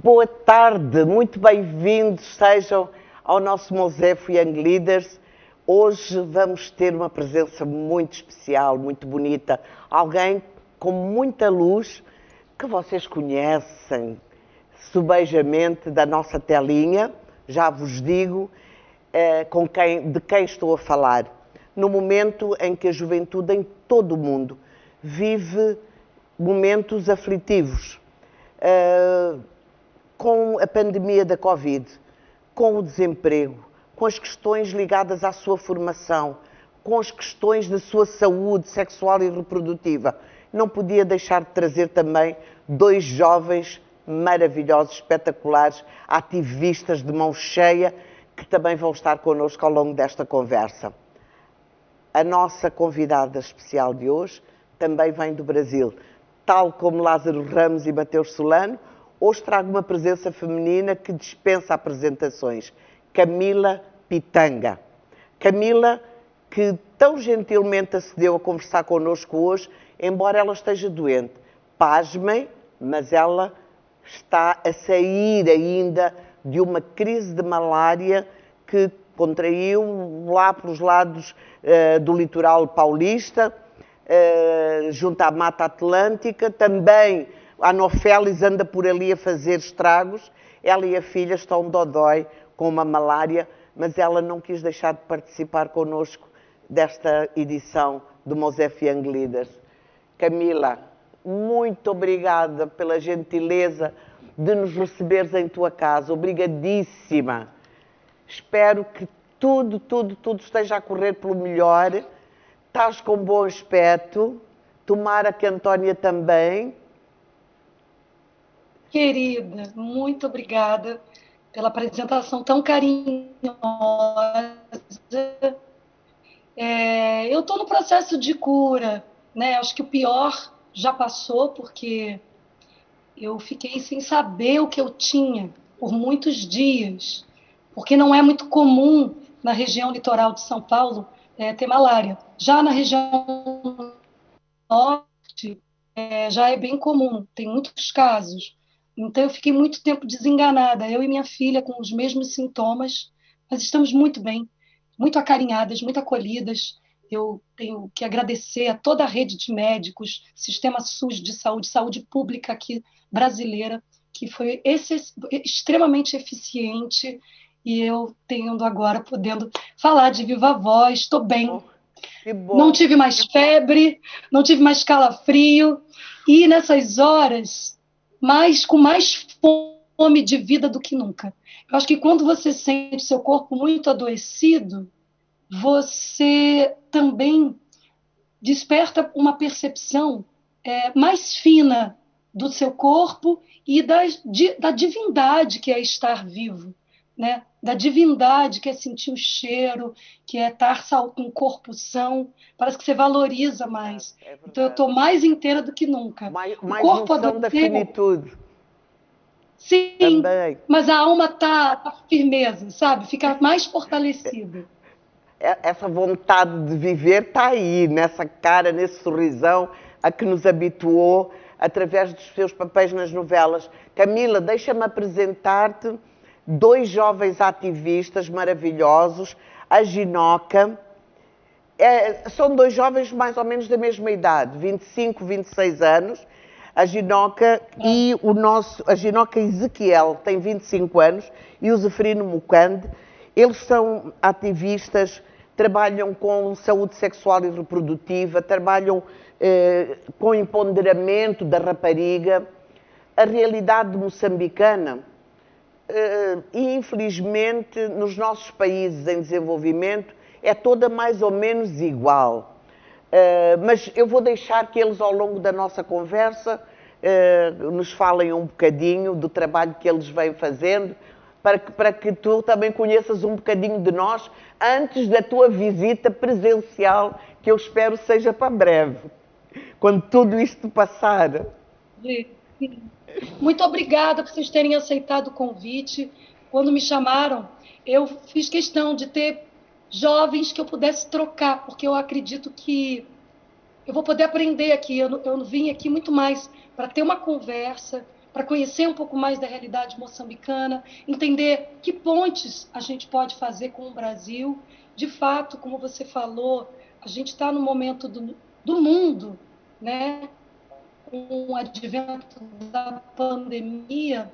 Boa tarde, muito bem-vindos sejam ao nosso Mosaico Young Leaders. Hoje vamos ter uma presença muito especial, muito bonita, alguém com muita luz que vocês conhecem subejamente da nossa telinha, já vos digo de quem estou a falar. No momento em que a juventude em todo o mundo vive momentos aflitivos, com a pandemia da Covid, com o desemprego, com as questões ligadas à sua formação, com as questões da sua saúde sexual e reprodutiva, não podia deixar de trazer também dois jovens maravilhosos, espetaculares, ativistas de mão cheia, que também vão estar connosco ao longo desta conversa. A nossa convidada especial de hoje também vem do Brasil. Tal como Lázaro Ramos e Mateus Solano, hoje trago uma presença feminina que dispensa apresentações. Camila Pitanga. Camila, que tão gentilmente acedeu a conversar connosco hoje, embora ela esteja doente. Pasmem, mas ela está a sair ainda de uma crise de malária que contraiu lá pelos lados do litoral paulista, junto à Mata Atlântica. Também a Anopheles anda por ali a fazer estragos. Ela e a filha estão dodói com uma malária, mas ela não quis deixar de participar connosco desta edição do Mosaico Young Leaders. Camila, muito obrigada pela gentileza de nos receberes em tua casa. Obrigadíssima. Espero que tudo esteja a correr pelo melhor. Estás com bom aspecto. Tomara que a Antónia também. Querida, muito obrigada pela apresentação tão carinhosa. Eu estou no processo de cura, né? Acho que o pior já passou, porque eu fiquei sem saber o que eu tinha por muitos dias, porque não é muito comum na região litoral de São Paulo ter malária. Já na região norte, já é bem comum, tem muitos casos. Então, eu fiquei muito tempo desenganada, eu e minha filha com os mesmos sintomas, mas estamos muito bem, muito acarinhadas, muito acolhidas. Eu tenho que agradecer a toda a rede de médicos, sistema SUS de saúde, saúde pública aqui brasileira, que foi extremamente eficiente, e eu tendo agora podendo falar de viva voz, estou bem. Que bom. Não tive mais febre, não tive mais calafrio, e nessas horas, com mais fome de vida do que nunca. Eu acho que quando você sente seu corpo muito adoecido, você também desperta uma percepção mais fina do seu corpo e da divindade que é estar vivo, né? Da divindade que é sentir o cheiro, que é estar com o corpo são. Parece que você valoriza mais. Então, eu estou mais inteira do que nunca. Mais o corpo noção da finitude. Sim, também. Mas a alma tá firmeza, sabe? Fica mais fortalecida. Essa vontade de viver está aí, nessa cara, nesse sorrisão, a que nos habituou através dos seus papéis nas novelas. Camila, deixa-me apresentar-te dois jovens ativistas maravilhosos, a Ginoca. São dois jovens mais ou menos da mesma idade, 25, 26 anos. A Ginoca e a Ginoca Ezequiel tem 25 anos e o Zeferino Mucande. Eles são ativistas, trabalham com saúde sexual e reprodutiva, trabalham com empoderamento da rapariga. A realidade moçambicana, e infelizmente nos nossos países em desenvolvimento, é toda mais ou menos igual. Mas eu vou deixar que eles, ao longo da nossa conversa, nos falem um bocadinho do trabalho que eles vêm fazendo, para que tu também conheças um bocadinho de nós antes da tua visita presencial, que eu espero seja para breve, quando tudo isto passar. Muito obrigada por vocês terem aceitado o convite. Quando me chamaram, eu fiz questão de ter jovens que eu pudesse trocar, porque eu acredito que eu vou poder aprender aqui. Eu vim aqui muito mais para ter uma conversa, para conhecer um pouco mais da realidade moçambicana, entender que pontes a gente pode fazer com o Brasil. De fato, como você falou, a gente está no momento do mundo, né, com o advento da pandemia,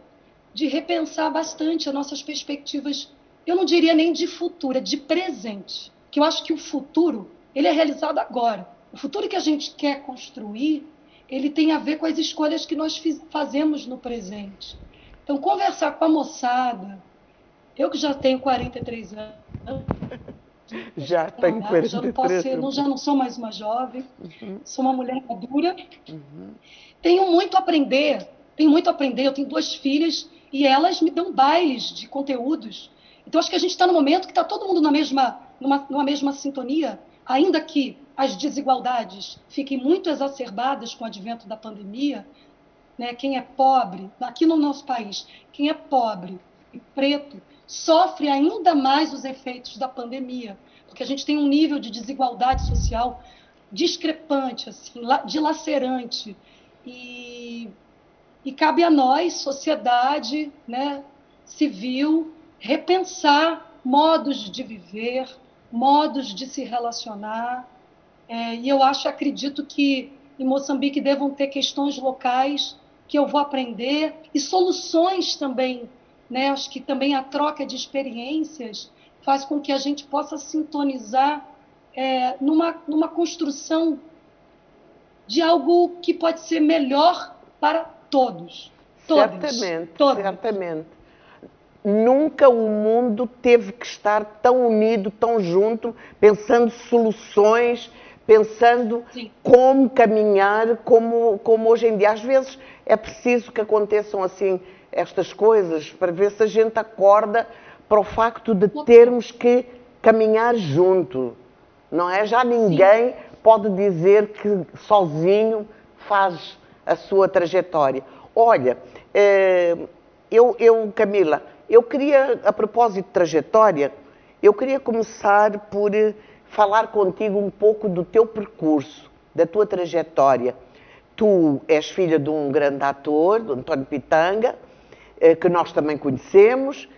de repensar bastante as nossas perspectivas, eu não diria nem de futuro, é de presente. Que eu acho que o futuro, ele é realizado agora. O futuro que a gente quer construir, ele tem a ver com as escolhas que nós fazemos no presente. Então, conversar com a moçada, eu que já tenho 43 anos, já tenho 43 já não posso ser, já não sou mais uma jovem, sou uma mulher madura. Tenho muito a aprender, eu tenho 2 filhas e elas me dão bailes de conteúdos. Então, acho que a gente está no momento que está todo mundo numa mesma sintonia, ainda que as desigualdades fiquem muito exacerbadas com o advento da pandemia, né? Quem é pobre, aqui no nosso país, quem é pobre e preto, sofre ainda mais os efeitos da pandemia, porque a gente tem um nível de desigualdade social discrepante, assim, dilacerante. E cabe a nós, sociedade, né, civil, repensar modos de viver, modos de se relacionar. E eu acredito que em Moçambique devam ter questões locais que eu vou aprender e soluções também, né? Acho que também a troca de experiências faz com que a gente possa sintonizar numa construção de algo que pode ser melhor para todos. Certamente, certamente. Nunca o mundo teve que estar tão unido, tão junto, pensando soluções, pensando Sim. como caminhar, como hoje em dia. Às vezes é preciso que aconteçam assim estas coisas para ver se a gente acorda para o facto de termos que caminhar junto, não é? Já ninguém Sim. pode dizer que sozinho faz a sua trajetória. Olha, Camila, eu queria, a propósito de trajetória, eu queria começar por falar contigo um pouco do teu percurso, da tua trajetória. Tu és filha de um grande ator, do António Pitanga, que nós também conhecemos,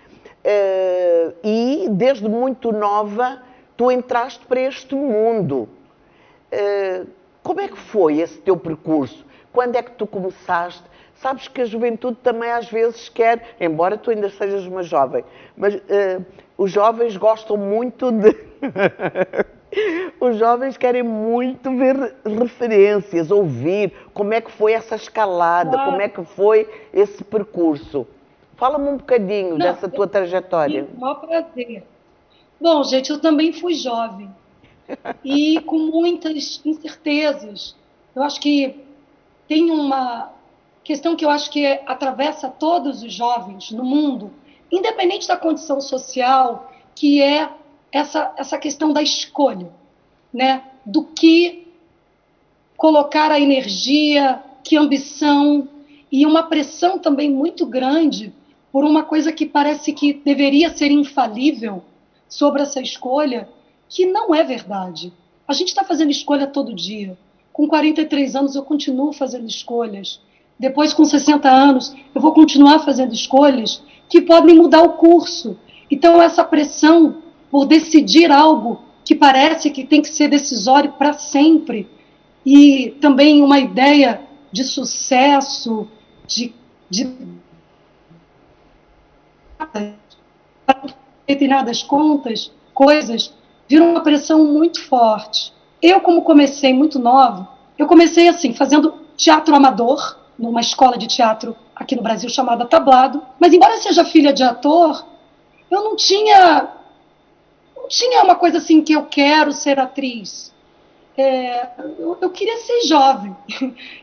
e desde muito nova tu entraste para este mundo. Como é que foi esse teu percurso? Quando é que tu começaste? Sabes que a juventude também às vezes quer, embora tu ainda sejas uma jovem, mas os jovens gostam muito de... os jovens querem muito ver referências, ouvir como é que foi essa escalada, como é que foi esse percurso. Fala-me um bocadinho dessa tua trajetória. Com o maior prazer. Bom, gente, eu também fui jovem e com muitas incertezas. Eu acho que tem uma questão que eu acho que atravessa todos os jovens no mundo, independente da condição social, que é essa questão da escolha, né? Do que colocar a energia, que ambição, e uma pressão também muito grande por uma coisa que parece que deveria ser infalível sobre essa escolha, que não é verdade. A gente está fazendo escolha todo dia. Com 43 anos eu continuo fazendo escolhas. Depois, com 60 anos, eu vou continuar fazendo escolhas que podem mudar o curso. Então, essa pressão por decidir algo que parece que tem que ser decisório para sempre, e também uma ideia de sucesso, de determinadas coisas, vira uma pressão muito forte. Eu, como comecei muito nova, eu comecei assim, fazendo teatro amador, numa escola de teatro aqui no Brasil chamada Tablado, mas embora seja filha de ator, eu não tinha uma coisa assim que eu quero ser atriz. Eu queria ser jovem,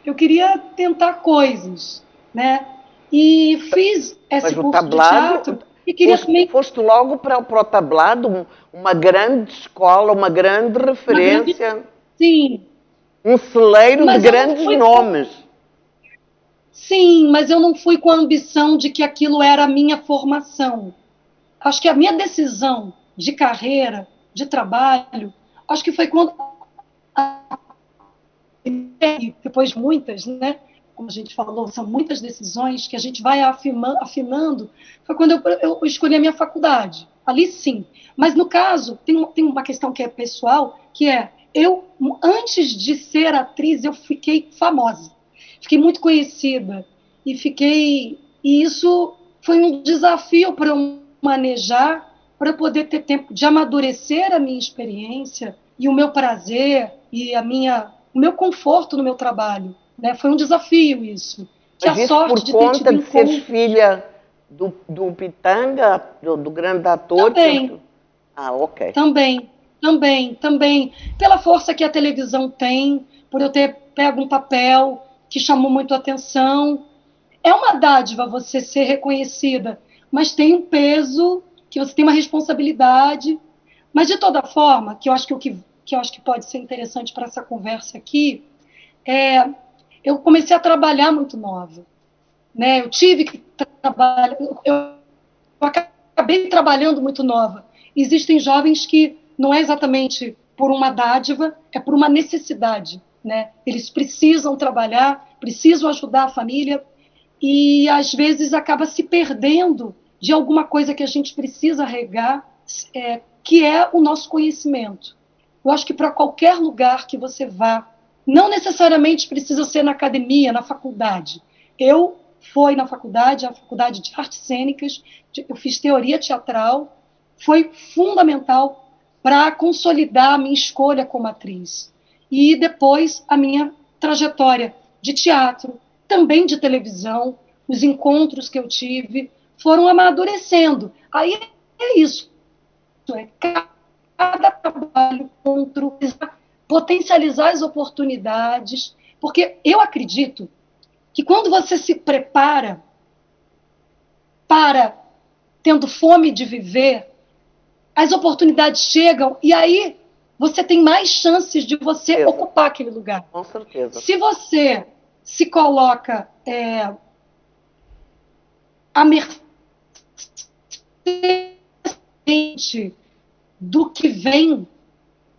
eu queria tentar coisas, né? E fiz esse curso tablado, de teatro e queria também... Foste logo para o Tablado, uma grande escola, uma grande referência. Sim. Um celeiro de grandes nomes. Sim, mas eu não fui com a ambição de que aquilo era a minha formação. Acho que a minha decisão de carreira, de trabalho, acho que foi quando, depois muitas, né? como a gente falou, são muitas decisões que a gente vai afinando. Foi quando eu escolhi a minha faculdade. Ali sim. Mas, no caso, tem uma questão que é pessoal, que é, antes de ser atriz, eu fiquei famosa. Fiquei muito conhecida. E isso foi um desafio para eu manejar, para poder ter tempo de amadurecer a minha experiência e o meu prazer e o meu conforto no meu trabalho. Né? Foi um desafio isso. Mas isso por conta de seres filha do Pitanga, do grande ator? Também. Ok. Também. Pela força que a televisão tem, por eu ter pego um papel que chamou muito a atenção. É uma dádiva você ser reconhecida, mas tem um peso, que você tem uma responsabilidade. Mas, de toda forma, que eu acho que pode ser interessante para essa conversa aqui, eu comecei a trabalhar muito nova. Né? Eu tive que trabalhar, eu acabei trabalhando muito nova. Existem jovens que não é exatamente por uma dádiva, é por uma necessidade. Né? Eles precisam trabalhar, precisam ajudar a família, e às vezes acaba se perdendo de alguma coisa que a gente precisa regar, que é o nosso conhecimento. Eu acho que para qualquer lugar que você vá, não necessariamente precisa ser na academia, na faculdade. Eu fui na faculdade, a faculdade de artes cênicas, eu fiz teoria teatral, foi fundamental para consolidar a minha escolha como atriz. E depois a minha trajetória de teatro, também de televisão, os encontros que eu tive foram amadurecendo. Aí é isso. Cada trabalho, encontro, potencializar as oportunidades, porque eu acredito que quando você se prepara para, tendo fome de viver, as oportunidades chegam e aí você tem mais chances de você ocupar aquele lugar. Com certeza. Se você se coloca à mercê do que vem,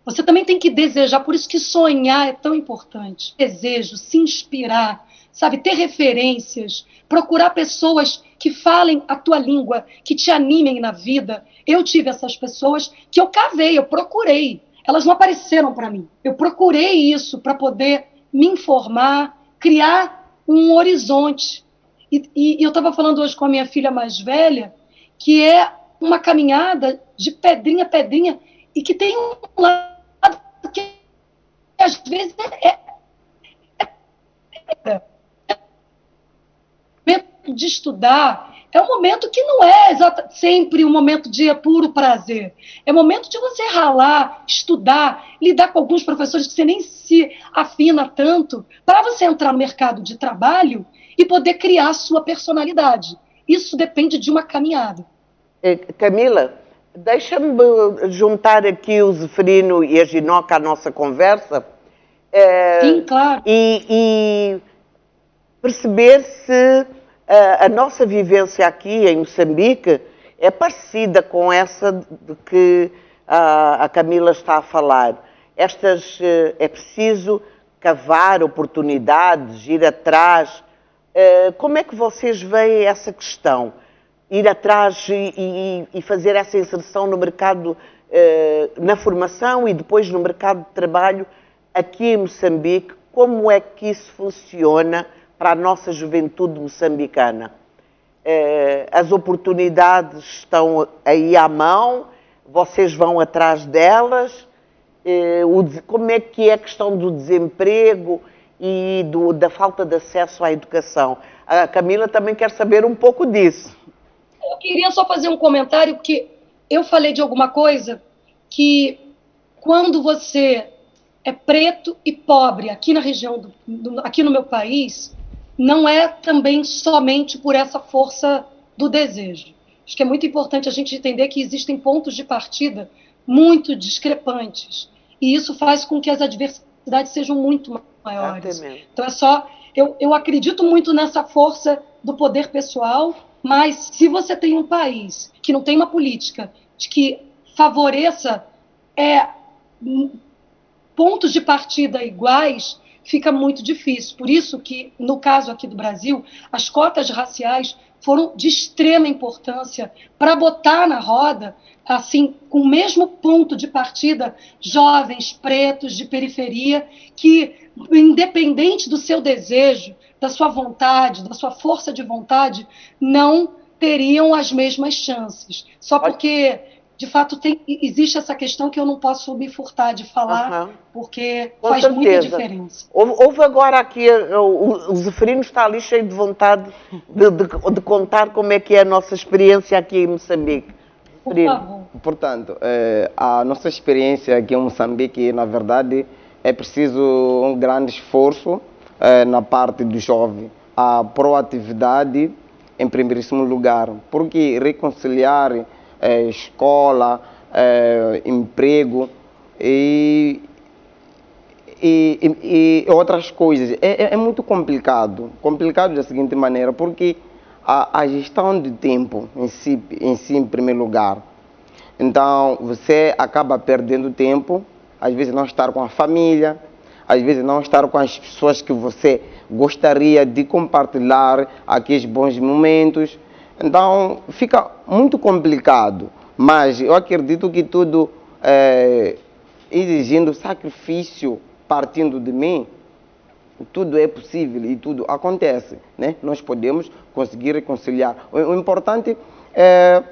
você também tem que desejar, por isso que sonhar é tão importante. Desejo, se inspirar, sabe, ter referências, procurar pessoas que falem a tua língua, que te animem na vida. Eu tive essas pessoas que eu cavei, eu procurei. Elas não apareceram para mim. Eu procurei isso para poder me informar, criar um horizonte. E eu estava falando hoje com a minha filha mais velha, que é uma caminhada de pedrinha a pedrinha, e que tem um lado que às vezes de estudar, é um momento que não é sempre um momento de puro prazer. É momento de você ralar, estudar, lidar com alguns professores que você nem se afina tanto, para você entrar no mercado de trabalho e poder criar a sua personalidade. Isso depende de uma caminhada. Camila, deixa-me juntar aqui o Zeferino e a Ginoca à nossa conversa. Sim, claro. E perceber se a nossa vivência aqui em Moçambique é parecida com essa de que a Camila está a falar. É preciso cavar oportunidades, ir atrás. Como é que vocês veem essa questão? Ir atrás e fazer essa inserção no mercado, na formação e depois no mercado de trabalho aqui em Moçambique. Como é que isso funciona para a nossa juventude moçambicana? As oportunidades estão aí à mão, vocês vão atrás delas? Como é que é a questão do desemprego e da falta de acesso à educação? A Camila também quer saber um pouco disso. Eu queria só fazer um comentário, porque eu falei de alguma coisa que, quando você é preto e pobre aqui na região, aqui no meu país, não é também somente por essa força do desejo. Acho que é muito importante a gente entender que existem pontos de partida muito discrepantes, e isso faz com que as adversidades sejam muito maiores. Então eu acredito muito nessa força do poder pessoal. Mas, se você tem um país que não tem uma política de que favoreça pontos de partida iguais, fica muito difícil. Por isso que, no caso aqui do Brasil, as cotas raciais foram de extrema importância para botar na roda, assim, com o mesmo ponto de partida, jovens pretos de periferia que, independente do seu desejo, da sua vontade, da sua força de vontade, não teriam as mesmas chances. Só porque, de fato, existe essa questão que eu não posso me furtar de falar, porque Com faz certeza. muita diferença. Houve agora aqui, o Zeferino está ali cheio de vontade de contar como é que é a nossa experiência aqui em Moçambique. Por favor. Portanto, a nossa experiência aqui em Moçambique, na verdade, é preciso um grande esforço na parte do jovem, a proatividade em primeiríssimo lugar, porque reconciliar escola, emprego e outras coisas é muito complicado. Complicado da seguinte maneira, porque a gestão de tempo em si, em primeiro lugar. Então, você acaba perdendo tempo, às vezes não estar com a família, às vezes não estar com as pessoas que você gostaria de compartilhar aqueles bons momentos. Então, fica muito complicado, mas eu acredito que tudo exigindo sacrifício, partindo de mim, tudo é possível e tudo acontece, né? Nós podemos conseguir reconciliar. O importante é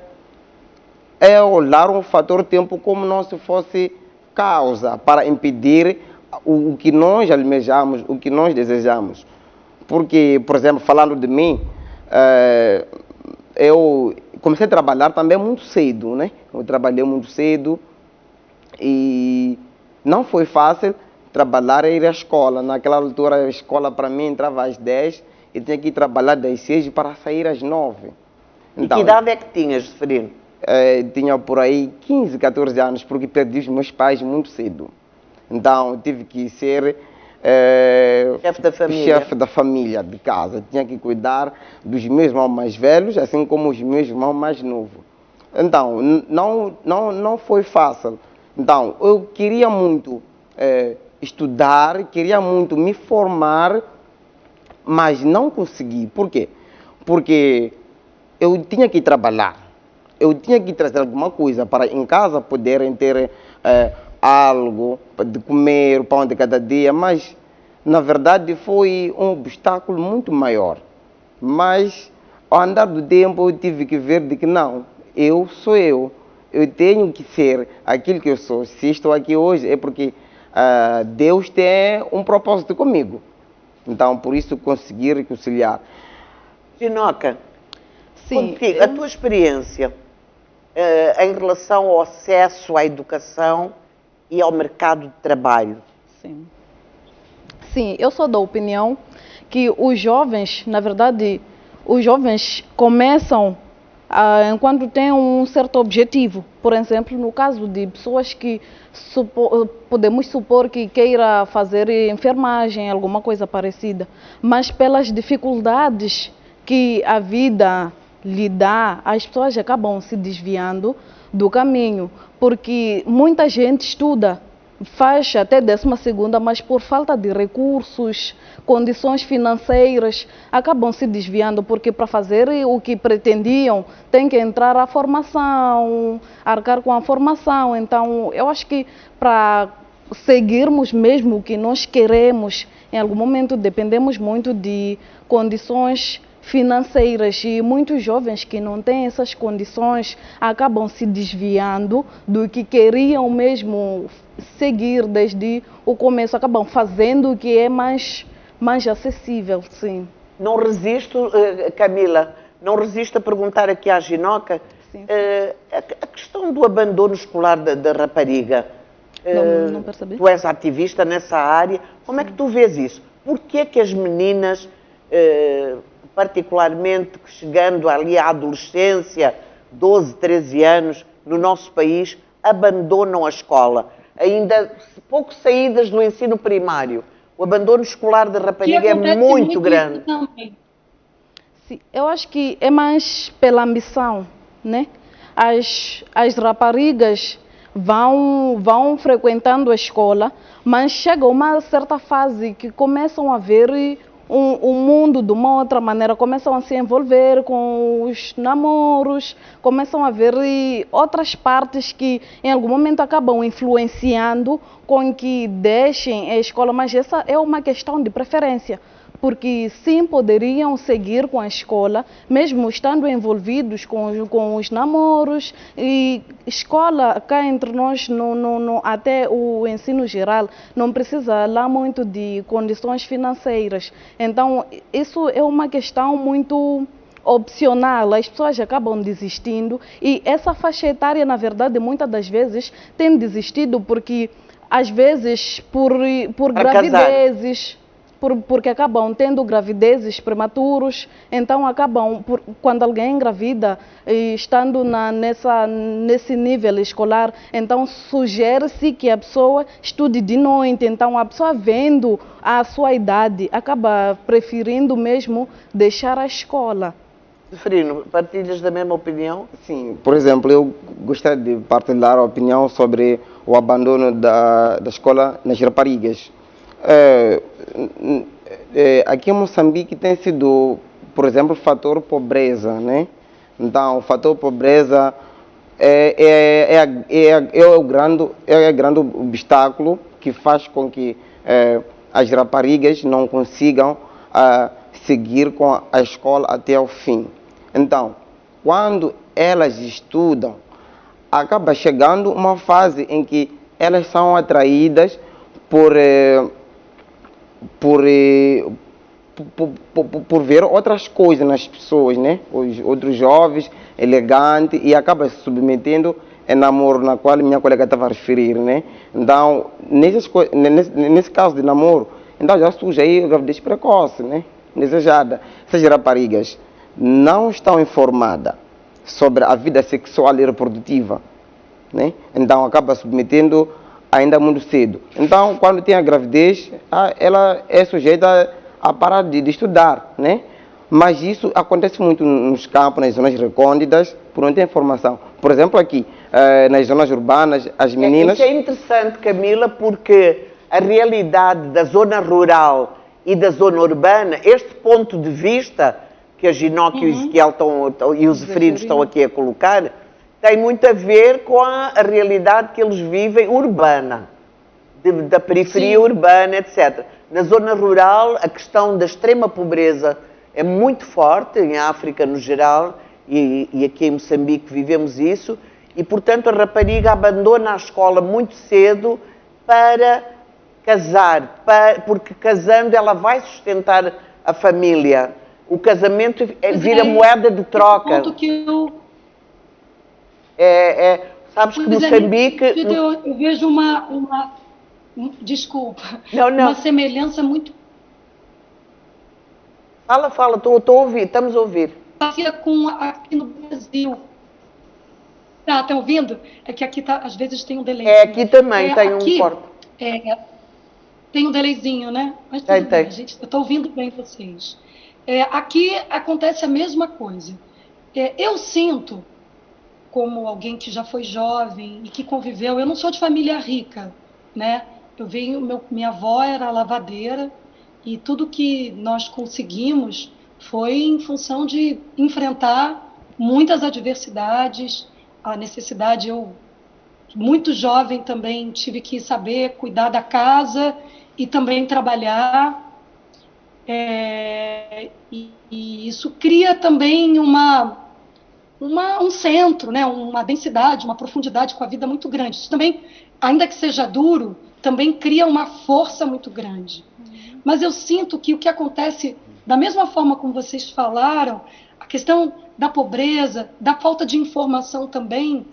olhar o fator tempo como não se fosse causa para impedir o que nós almejamos, o que nós desejamos. Porque, por exemplo, falando de mim, eu comecei a trabalhar também muito cedo, né? Eu trabalhei muito cedo e não foi fácil trabalhar e ir à escola. Naquela altura, a escola para mim entrava às 10 e tinha que ir trabalhar das 6 para sair às 9. Então, e que idade é que tinhas, Zeferino? Tinha por aí 15, 14 anos, porque perdi os meus pais muito cedo. Então, eu tive que ser chefe da família de casa. Tinha que cuidar dos meus irmãos mais velhos, assim como os meus irmãos mais novos. Então, não foi fácil. Então, eu queria muito estudar, queria muito me formar, mas não consegui. Por quê? Porque eu tinha que trabalhar. Eu tinha que trazer alguma coisa para em casa poderem ter algo de comer, o pão de cada dia, mas na verdade foi um obstáculo muito maior. Mas ao andar do tempo eu tive que ver de que não, eu sou eu tenho que ser aquilo que eu sou. Se estou aqui hoje é porque Deus tem um propósito comigo. Então por isso consegui reconciliar. Ginoca, sim, a tua experiência em relação ao acesso à educação e ao mercado de trabalho? Sim. Sim, eu sou da opinião que os jovens, na verdade, os jovens começam enquanto têm um certo objetivo. Por exemplo, no caso de pessoas que podemos supor que queira fazer enfermagem, alguma coisa parecida, mas pelas dificuldades que a vida lhe dá, as pessoas acabam se desviando do caminho, porque muita gente estuda, faz até 12ª, mas por falta de recursos, condições financeiras, acabam se desviando, porque para fazer o que pretendiam, tem que entrar a formação, arcar com a formação. Então, eu acho que para seguirmos mesmo o que nós queremos, em algum momento dependemos muito de condições financeiras, e muitos jovens que não têm essas condições acabam se desviando do que queriam mesmo seguir desde o começo, acabam fazendo o que é mais acessível, sim. Não resisto, Camila, não resisto a perguntar aqui à Ginoca, sim. A questão do abandono escolar da rapariga. Não percebi. Tu és ativista nessa área, como é que tu vês isso? Porquê que as meninas, particularmente chegando ali à adolescência, 12, 13 anos, no nosso país, abandonam a escola? Ainda pouco saídas do ensino primário. O abandono escolar da rapariga é muito grande. Sim, eu acho que é mais pela ambição, né? As raparigas vão frequentando a escola, mas chega uma certa fase que começam a ver o mundo de uma outra maneira, começam a se envolver com os namoros, começam a ver outras partes que em algum momento acabam influenciando com que deixem a escola, mas essa é uma questão de preferência. Porque sim, poderiam seguir com a escola, mesmo estando envolvidos com os namoros. E escola, cá entre nós, até o ensino geral, não precisa lá muito de condições financeiras. Então, isso é uma questão muito opcional, as pessoas acabam desistindo. E essa faixa etária, na verdade, muitas das vezes, tem desistido porque, às vezes, por gravidezes... Porque acabam tendo gravidezes prematuros, então acabam, quando alguém engravida, estando nesse nível escolar, então sugere-se que a pessoa estude de noite, então a pessoa vendo a sua idade, acaba preferindo mesmo deixar a escola. Zeferino, partilhas da mesma opinião? Sim, por exemplo, eu gostaria de partilhar a opinião sobre o abandono da escola nas raparigas. Aqui em Moçambique tem sido, por exemplo, o fator pobreza, né? Então, o fator pobreza é o grande obstáculo que faz com que as raparigas não consigam seguir com a escola até o fim. Então, quando elas estudam, acaba chegando uma fase em que elas são atraídas por ver outras coisas nas pessoas, né? Os outros jovens, elegantes, e acaba se submetendo a namoro, na qual minha colega estava a referir, né? Então, nesse caso de namoro, então já surge aí a gravidez precoce, né? Desejada. Essas raparigas não estão informadas sobre a vida sexual e reprodutiva, né? Então acaba submetendo ainda muito cedo. Então, quando tem a gravidez, ela é sujeita a parar de estudar, né? Mas isso acontece muito nos campos, nas zonas recônditas, por não ter informação. Por exemplo, aqui, nas zonas urbanas, as meninas... Isso é interessante, Camila, porque a realidade da zona rural e da zona urbana, este ponto de vista que a Ginóquio e os Zeferinos estão aqui a colocar, tem muito a ver com a realidade que eles vivem urbana, da periferia urbana, etc. Na zona rural, a questão da extrema pobreza é muito forte, em África no geral, e aqui em Moçambique vivemos isso, e portanto a rapariga abandona a escola muito cedo para casar, porque casando ela vai sustentar a família. O casamento vira moeda de troca. Sabes que Moçambique... Eu vejo desculpa, uma semelhança muito... Fala, estou a ouvir, estamos a ouvir. Aqui no Brasil. Tá ouvindo? É que aqui às vezes tem um delay. Aqui também tem um corte. Tem um delayzinho, né? Mas tudo bem, gente, eu estou ouvindo bem vocês. Aqui acontece a mesma coisa. Eu sinto, como alguém que já foi jovem e que conviveu, eu não sou de família rica, né? Minha avó era lavadeira e tudo que nós conseguimos foi em função de enfrentar muitas adversidades, a necessidade. Eu, muito jovem, também tive que saber cuidar da casa e também trabalhar. E isso cria também um centro, né? Uma densidade, uma profundidade com a vida muito grande. Isso também, ainda que seja duro, também cria uma força muito grande. Mas eu sinto que o que acontece, da mesma forma como vocês falaram, a questão da pobreza, da falta de informação também,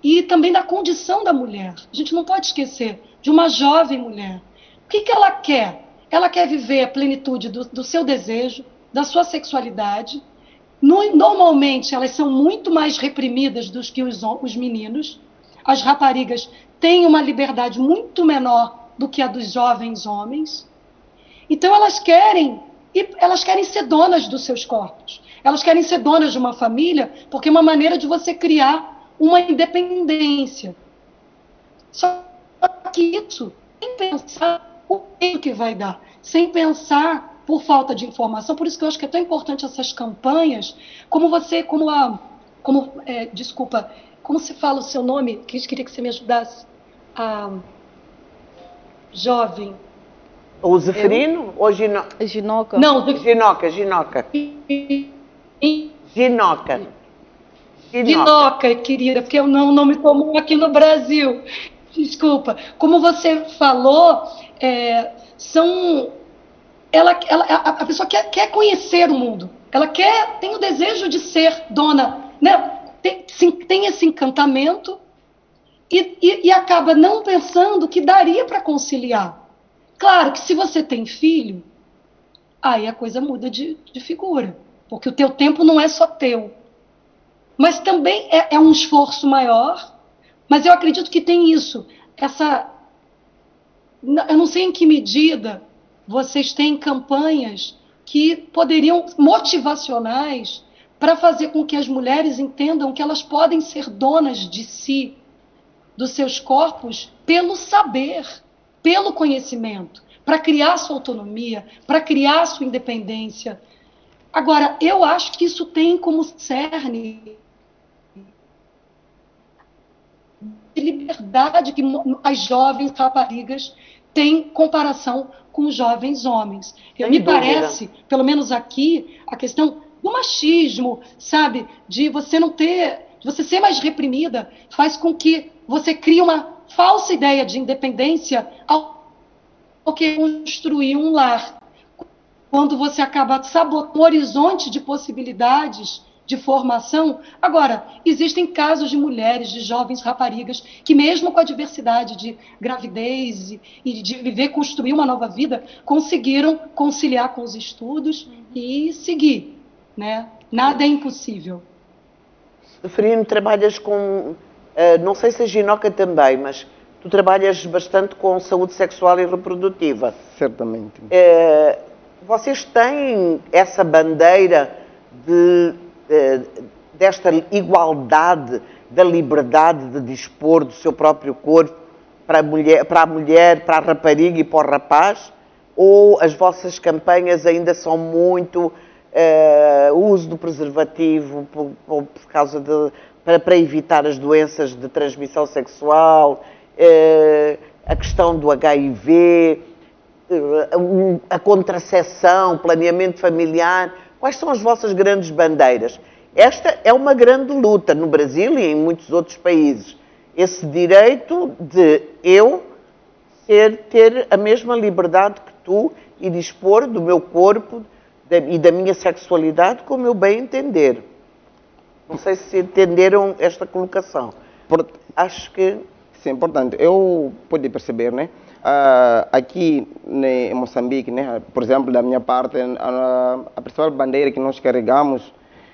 e também da condição da mulher. A gente não pode esquecer de uma jovem mulher. O que ela quer? Ela quer viver a plenitude do seu desejo, da sua sexualidade. Normalmente, elas são muito mais reprimidas do que os meninos. As raparigas têm uma liberdade muito menor do que a dos jovens homens. Então, elas querem ser donas dos seus corpos. Elas querem ser donas de uma família, porque é uma maneira de você criar uma independência. Só que isso, sem pensar o que vai dar, sem pensar por falta de informação. Por isso que eu acho que é tão importante essas campanhas, desculpa, como se fala o seu nome? Que eu queria que você me ajudasse. A jovem. O Zeferino ou Ginoca? Ginoca. Não, Ginoca. Ginoca, querida, porque é um nome comum aqui no Brasil. Desculpa. Como você falou, a pessoa quer conhecer o mundo. Ela tem o desejo de ser dona, né? Tem esse encantamento e acaba não pensando que daria para conciliar. Claro que se você tem filho, aí a coisa muda de figura, porque o teu tempo não é só teu. Mas também é um esforço maior, mas eu acredito que tem isso. Eu não sei em que medida vocês têm campanhas que poderiam, motivacionais, para fazer com que as mulheres entendam que elas podem ser donas de si, dos seus corpos, pelo saber, pelo conhecimento, para criar sua autonomia, para criar sua independência. Agora, eu acho que isso tem como cerne de liberdade que as jovens raparigas têm comparação com os jovens homens. Me parece, pelo menos aqui, a questão do machismo, sabe, de você ser mais reprimida, faz com que você crie uma falsa ideia de independência ao que construir um lar. Quando você acaba sabotando o horizonte de possibilidades de formação. Agora, existem casos de mulheres, de jovens raparigas, que mesmo com a diversidade de gravidez e de viver, construir uma nova vida, conseguiram conciliar com os estudos e seguir, né? Nada é impossível. Zeferino, trabalhas com, não sei se a Ginoca também, mas tu trabalhas bastante com saúde sexual e reprodutiva. Certamente. Vocês têm essa bandeira desta igualdade, da liberdade de dispor do seu próprio corpo para a mulher, para a rapariga e para o rapaz? Ou as vossas campanhas ainda são muito o uso do preservativo por causa para evitar as doenças de transmissão sexual, a questão do HIV, a contracepção, planeamento familiar? Quais são as vossas grandes bandeiras? Esta é uma grande luta no Brasil e em muitos outros países. Esse direito de eu ter a mesma liberdade que tu e dispor do meu corpo e da minha sexualidade como eu bem entender. Não sei se entenderam esta colocação. Acho que... Sim, portanto, eu pude perceber, né? Aqui em Moçambique, né, por exemplo, da minha parte, a principal bandeira que nós carregamos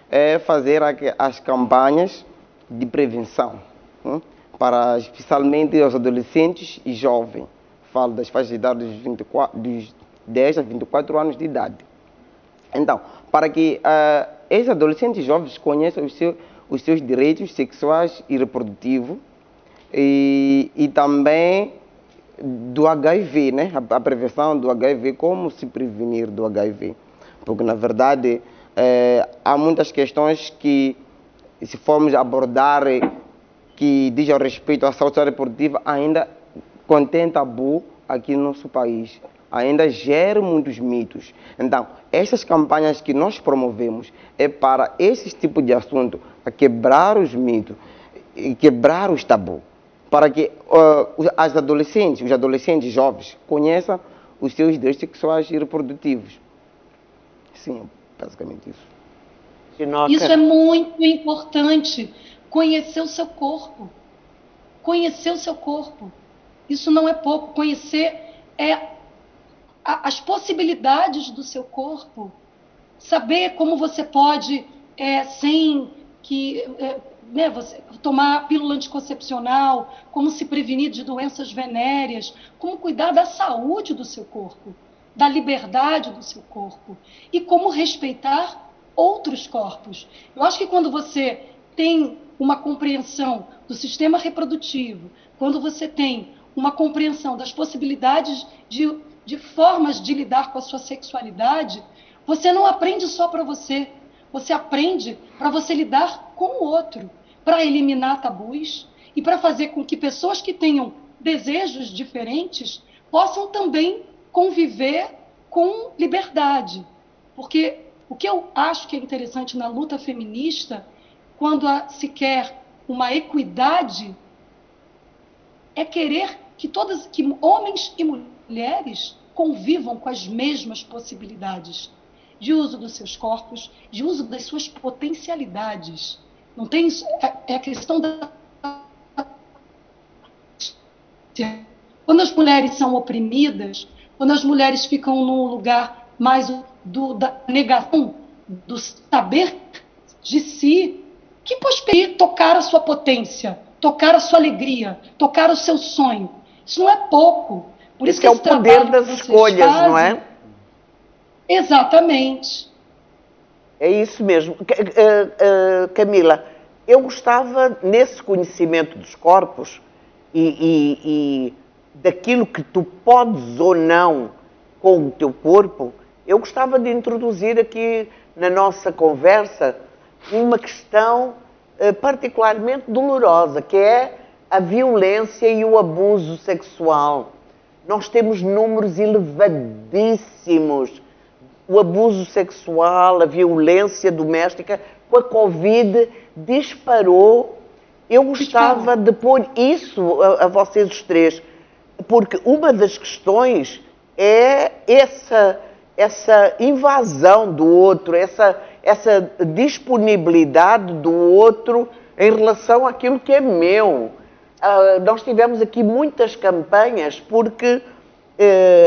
é fazer as campanhas de prevenção, né, para especialmente os adolescentes e jovens. Falo das faixas de idade dos 10 a 24 anos de idade. Então, para que esses adolescentes e jovens conheçam os seus direitos sexuais e reprodutivos e também do HIV, né? A prevenção do HIV, como se prevenir do HIV. Porque, na verdade, há muitas questões que, se formos abordar, que dizem ao respeito à saúde reprodutiva, ainda contém tabu aqui no nosso país. Ainda gera muitos mitos. Então, essas campanhas que nós promovemos é para esse tipo de assunto, a quebrar os mitos e quebrar os tabus, para que os adolescentes jovens conheçam os seus direitos sexuais e reprodutivos. Sim, basicamente isso. Ginoca. Isso é muito importante, conhecer o seu corpo. Conhecer o seu corpo. Isso não é pouco. Conhecer as possibilidades do seu corpo. Saber como você pode, sem que... você tomar pílula anticoncepcional, como se prevenir de doenças venéreas, como cuidar da saúde do seu corpo, da liberdade do seu corpo e como respeitar outros corpos. Eu acho que quando você tem uma compreensão do sistema reprodutivo, quando você tem uma compreensão das possibilidades de formas de lidar com a sua sexualidade, você não aprende só para você, você aprende para você lidar com o outro, para eliminar tabus e para fazer com que pessoas que tenham desejos diferentes possam também conviver com liberdade. Porque o que eu acho que é interessante na luta feminista, quando se quer uma equidade, é querer que homens e mulheres convivam com as mesmas possibilidades de uso dos seus corpos, de uso das suas potencialidades. Não tem isso, é a questão da... Quando as mulheres são oprimidas, quando as mulheres ficam num lugar mais da negação, do saber de si, que possibilita tocar a sua potência, tocar a sua alegria, tocar o seu sonho. Isso não é pouco. Por isso que é o poder das escolhas, não é? Exatamente. É isso mesmo. Camila, eu gostava, nesse conhecimento dos corpos e daquilo que tu podes ou não com o teu corpo, eu gostava de introduzir aqui na nossa conversa uma questão particularmente dolorosa, que é a violência e o abuso sexual. Nós temos números elevadíssimos. O abuso sexual, a violência doméstica, com a Covid, disparou. Eu gostava de pôr isso a vocês os três, porque uma das questões é essa invasão do outro, essa disponibilidade do outro em relação àquilo que é meu. Nós tivemos aqui muitas campanhas porque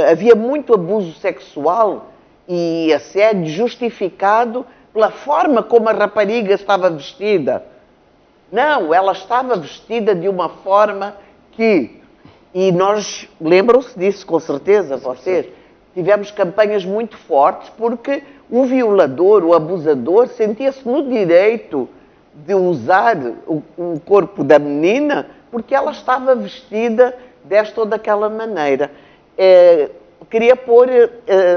havia muito abuso sexual e assédio justificado pela forma como a rapariga estava vestida. Não, ela estava vestida de uma forma que... E nós, lembram-se disso com certeza, vocês? Tivemos campanhas muito fortes porque o violador, o abusador, sentia-se no direito de usar o corpo da menina porque ela estava vestida desta ou daquela maneira. Queria pôr,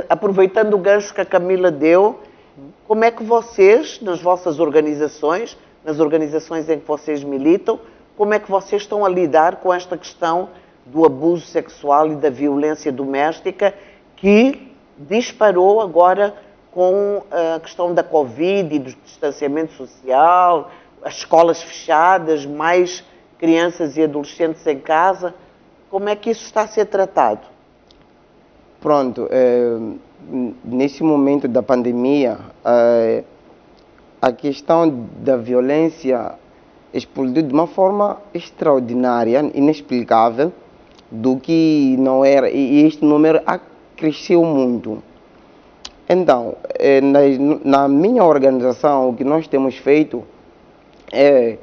aproveitando o gancho que a Camila deu, como é que vocês, nas vossas organizações, nas organizações em que vocês militam, como é que vocês estão a lidar com esta questão do abuso sexual e da violência doméstica que disparou agora com a questão da Covid e do distanciamento social, as escolas fechadas, mais crianças e adolescentes em casa. Como é que isso está a ser tratado? Pronto, nesse momento da pandemia, a questão da violência explodiu de uma forma extraordinária, inexplicável, do que não era, e este número cresceu muito. Então, na minha organização, o que nós temos feito é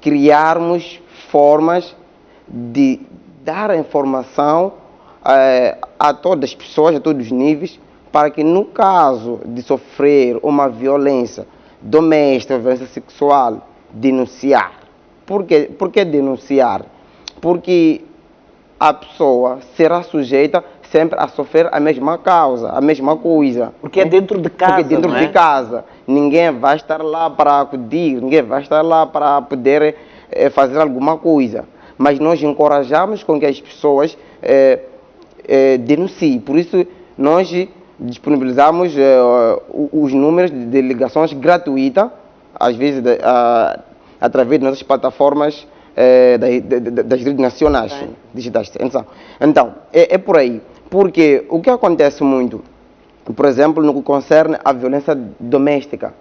criarmos formas de dar a informação a todas as pessoas, a todos os níveis, para que no caso de sofrer uma violência doméstica, violência sexual, denunciar. Por que denunciar? Porque a pessoa será sujeita sempre a sofrer a mesma causa, a mesma coisa. Porque é dentro de casa, porque é dentro de casa. Ninguém vai estar lá para acudir, ninguém vai estar lá para poder fazer alguma coisa. Mas nós encorajamos com que as pessoas denunciem. Por isso, nós disponibilizamos os números de ligações gratuitas, às vezes através das nossas plataformas das redes nacionais digitais. Então, é por aí. Porque o que acontece muito, por exemplo, no que concerne à violência doméstica,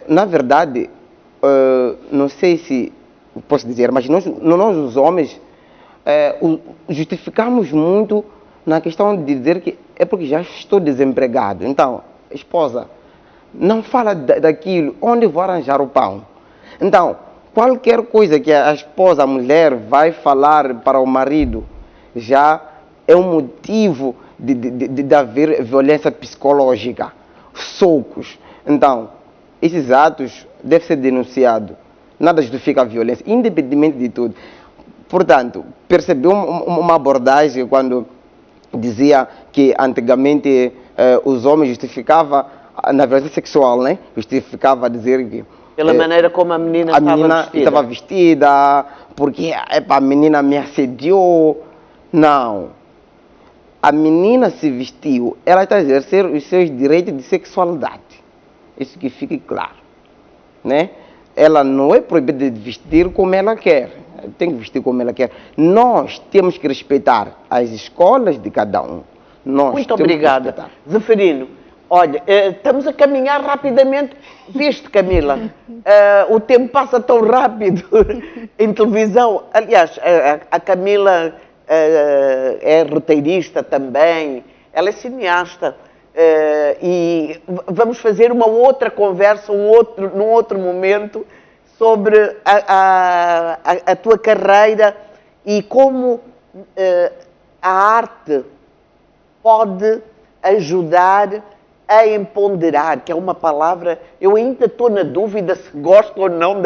na verdade, não sei se posso dizer, mas nós os homens, justificamos muito na questão de dizer que é porque já estou desempregado. Então, esposa, não fala daquilo, onde vou arranjar o pão? Então, qualquer coisa que a esposa, a mulher, vai falar para o marido, já é um motivo de haver violência psicológica, socos. Então, esses atos devem ser denunciados. Nada justifica a violência, independentemente de tudo. Portanto, percebi uma abordagem quando dizia que antigamente os homens justificavam na violência sexual, né? Justificava dizer que Pela maneira como a menina estava vestida, porque epa, a menina me assediou. Não. A menina se vestiu, ela está a exercer os seus direitos de sexualidade. Isso que fique claro. Né? Ela não é proibida de vestir como ela quer. Tem que vestir como ela quer. Nós temos que respeitar as escolas de cada um. Muito obrigada. Zeferino, olha, estamos a caminhar rapidamente. Viste, Camila? O tempo passa tão rápido em televisão. Aliás, a Camila é roteirista também, ela é cineasta. E vamos fazer uma outra conversa, num outro momento, sobre a tua carreira e como a arte pode ajudar a empoderar, que é uma palavra, eu ainda estou na dúvida se gosto ou não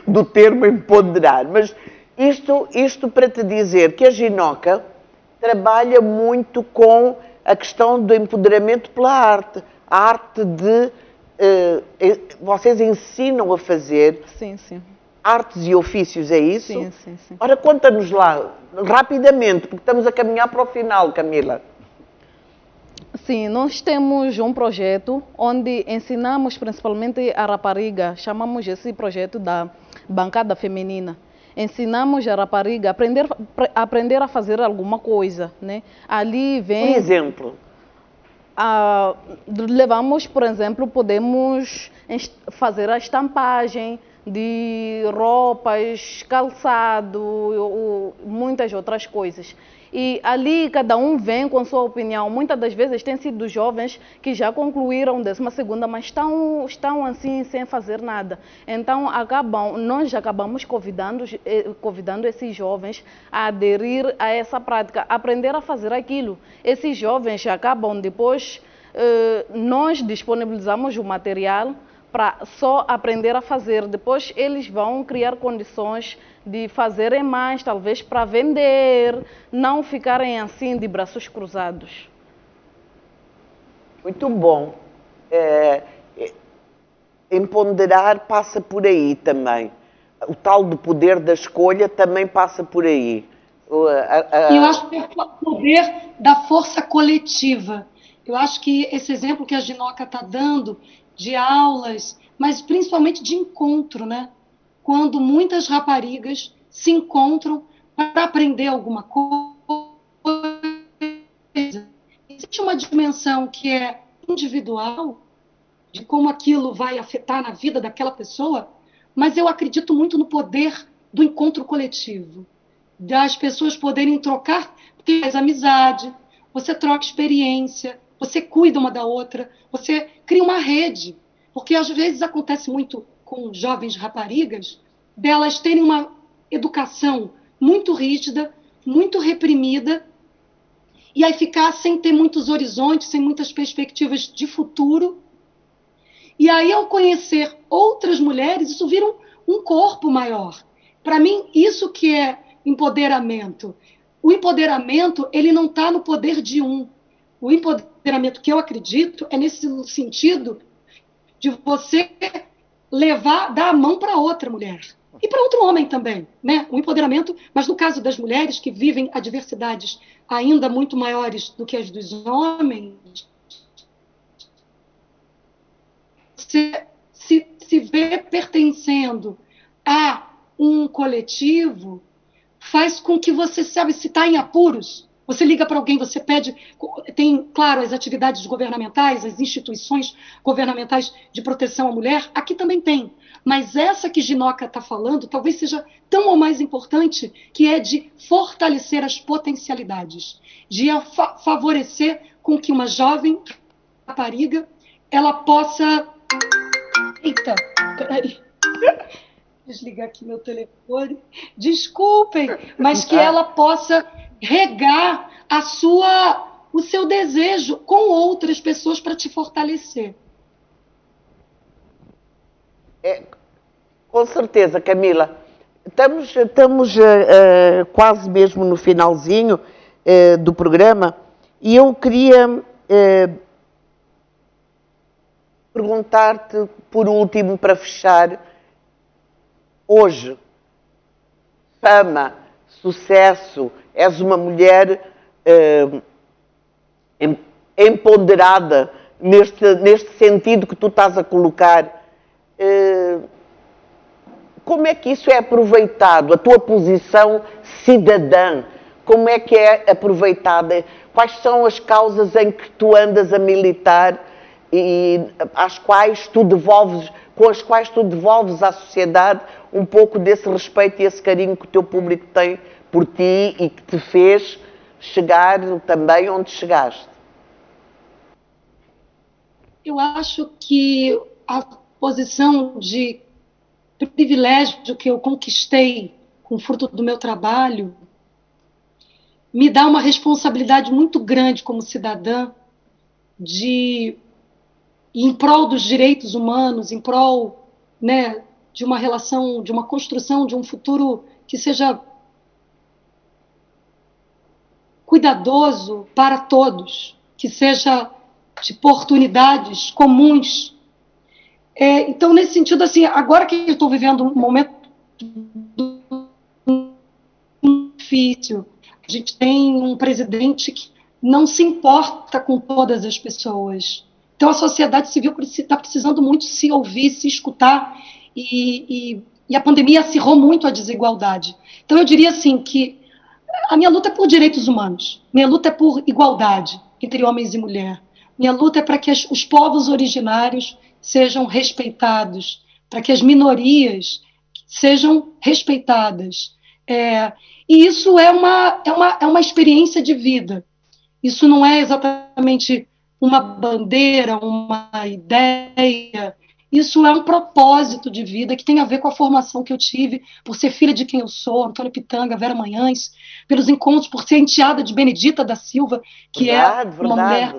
do termo empoderar, mas isto para te dizer que a Ginoca trabalha muito com a questão do empoderamento pela arte. A arte de... vocês ensinam a fazer Sim, sim. artes e ofícios, é isso? Sim, sim, sim. Ora, conta-nos lá, rapidamente, porque estamos a caminhar para o final, Camila. Sim, nós temos um projeto onde ensinamos principalmente a rapariga, chamamos esse projeto da bancada feminina. Ensinamos a rapariga a aprender a fazer alguma coisa, né? Ali vem... Um exemplo. Levamos, por exemplo, podemos fazer a estampagem de roupas, calçado, muitas outras coisas. E ali cada um vem com sua opinião. Muitas das vezes tem sido jovens que já concluíram 12ª, mas estão assim sem fazer nada. Então nós acabamos convidando esses jovens a aderir a essa prática, aprender a fazer aquilo. Esses jovens acabam depois, nós disponibilizamos o material para só aprender a fazer. Depois eles vão criar condições de fazerem mais, talvez para vender, não ficarem assim de braços cruzados. Muito bom. Empoderar passa por aí também. O tal do poder da escolha também passa por aí. Eu acho que é o poder da força coletiva. Eu acho que esse exemplo que a Ginoca está dando de aulas, mas principalmente de encontro, né? Quando muitas raparigas se encontram para aprender alguma coisa. Existe uma dimensão que é individual, de como aquilo vai afetar na vida daquela pessoa, mas eu acredito muito no poder do encontro coletivo, das pessoas poderem trocar, porque faz amizade, você troca experiência, você cuida uma da outra, você cria uma rede, porque às vezes acontece muito com jovens raparigas, delas terem uma educação muito rígida, muito reprimida, e aí ficar sem ter muitos horizontes, sem muitas perspectivas de futuro. E aí, ao conhecer outras mulheres, isso vira um corpo maior. Para mim, isso que é empoderamento. O empoderamento, ele não está no poder de um. O empoderamento que eu acredito é nesse sentido de você dar a mão para outra mulher. E para outro homem também, né? O empoderamento, mas no caso das mulheres que vivem adversidades ainda muito maiores do que as dos homens, você se vê pertencendo a um coletivo, faz com que você, sabe, se está em apuros, você liga para alguém, você pede, tem, claro, as atividades governamentais, as instituições governamentais de proteção à mulher, aqui também tem, mas essa que Ginoca está falando, talvez seja tão ou mais importante, que é de fortalecer as potencialidades, de favorecer com que uma jovem rapariga, ela possa... Eita, peraí. Desligar aqui meu telefone. Desculpem, mas que ela possa regar o seu desejo com outras pessoas para te fortalecer. Com certeza, Camila. Estamos quase mesmo no finalzinho do programa e eu queria perguntar-te, por último, para fechar, hoje, fama, sucesso, és uma mulher empoderada neste sentido que tu estás a colocar. Como é que isso é aproveitado? A tua posição cidadã, como é que é aproveitada? Quais são as causas em que tu andas a militar e às quais tu devolves, com as quais tu devolves à sociedade um pouco desse respeito e esse carinho que o teu público tem por ti e que te fez chegar também onde chegaste? Eu acho que a posição de privilégio que eu conquistei com o fruto do meu trabalho me dá uma responsabilidade muito grande como cidadã em prol dos direitos humanos, em prol, né, de uma relação, de uma construção de um futuro que seja cuidadoso para todos, que seja de oportunidades comuns. Então, nesse sentido, assim, agora que eu estou vivendo um momento difícil, a gente tem um presidente que não se importa com todas as pessoas. Então, a sociedade civil está precisando muito se ouvir, se escutar, e a pandemia acirrou muito a desigualdade. Então, eu diria assim que a minha luta é por direitos humanos, minha luta é por igualdade entre homens e mulheres, minha luta é para que os povos originários sejam respeitados, para que as minorias sejam respeitadas. E isso é uma experiência de vida. Isso não é exatamente uma bandeira, uma ideia. Isso é um propósito de vida que tem a ver com a formação que eu tive, por ser filha de quem eu sou, Antônio Pitanga, Vera Manhães, pelos encontros, por ser enteada de Benedita da Silva, que verdade, é uma mulher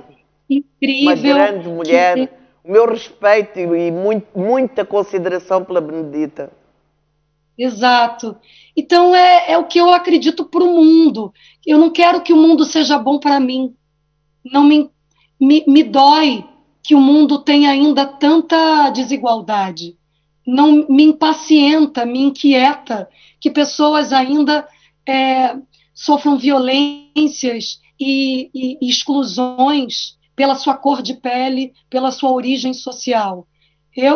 incrível. Uma grande mulher. O meu respeito e muita consideração pela Benedita. Exato. Então é o que eu acredito para o mundo. Eu não quero que o mundo seja bom para mim. Não me dói que o mundo tenha ainda tanta desigualdade. Não me impacienta, me inquieta que pessoas ainda sofram violências e exclusões pela sua cor de pele, pela sua origem social.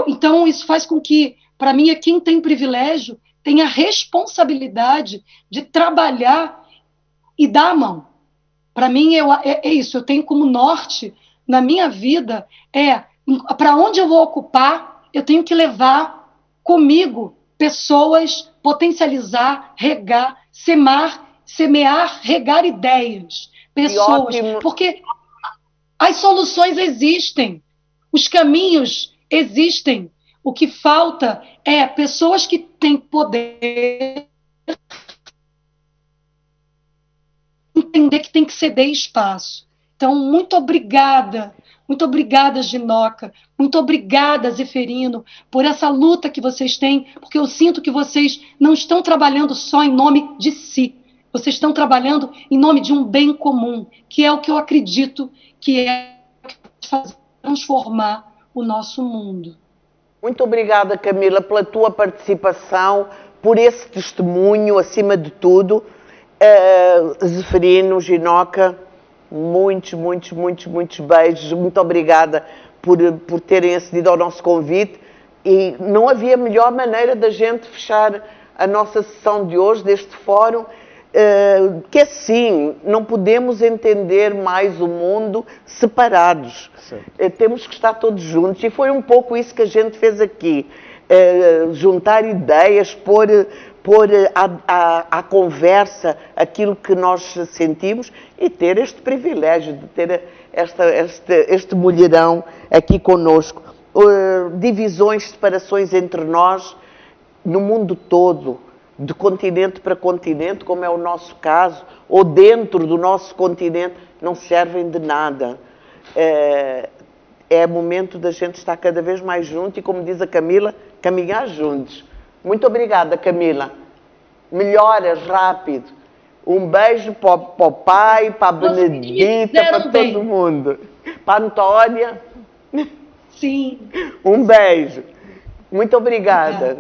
Então, isso faz com que, para mim, quem tem privilégio tenha a responsabilidade de trabalhar e dar a mão. Para mim, é isso. Eu tenho como norte na minha vida para onde eu vou ocupar, eu tenho que levar comigo pessoas, potencializar, regar, semear, regar ideias, pessoas. Porque as soluções existem, os caminhos existem. O que falta é pessoas que têm poder entender que tem que ceder espaço. Então, muito obrigada, Ginoca, muito obrigada, Zeferino, por essa luta que vocês têm, porque eu sinto que vocês não estão trabalhando só em nome de si, vocês estão trabalhando em nome de um bem comum, que é o que eu acredito que faz transformar o nosso mundo. Muito obrigada, Camila, pela tua participação, por esse testemunho, acima de tudo. Zeferino, Ginoca, muitos beijos. Muito obrigada por terem acedido ao nosso convite. E não havia melhor maneira da gente fechar a nossa sessão de hoje, deste fórum, que assim, não podemos entender mais o mundo separados. Temos que estar todos juntos. E foi um pouco isso que a gente fez aqui. Juntar ideias, pôr à conversa aquilo que nós sentimos e ter este privilégio de ter este mulherão aqui conosco. Divisões, separações entre nós no mundo todo, de continente para continente, como é o nosso caso, ou dentro do nosso continente, não servem de nada. É momento da gente estar cada vez mais junto e, como diz a Camila, caminhar juntos. Muito obrigada, Camila. Melhoras rápido. Um beijo para o pai, para a Benedita, para todo mundo. Para a Antônia. Sim. Um beijo. Muito obrigada.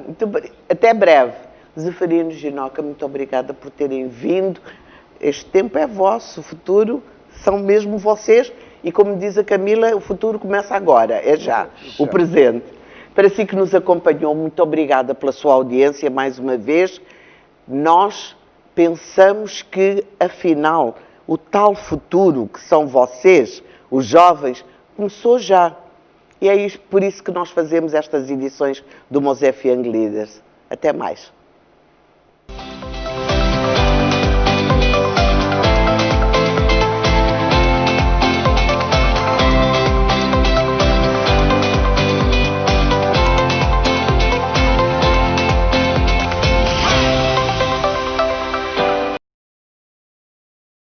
Até breve. Zeferino, Ginoca, muito obrigada por terem vindo. Este tempo é vosso, o futuro são mesmo vocês. E como diz a Camila, o futuro começa agora, é já, o presente. Para si que nos acompanhou, muito obrigada pela sua audiência mais uma vez. Nós pensamos que, afinal, o tal futuro que são vocês, os jovens, começou já. E é por isso que nós fazemos estas edições do Mosaic Young Leaders. Até mais.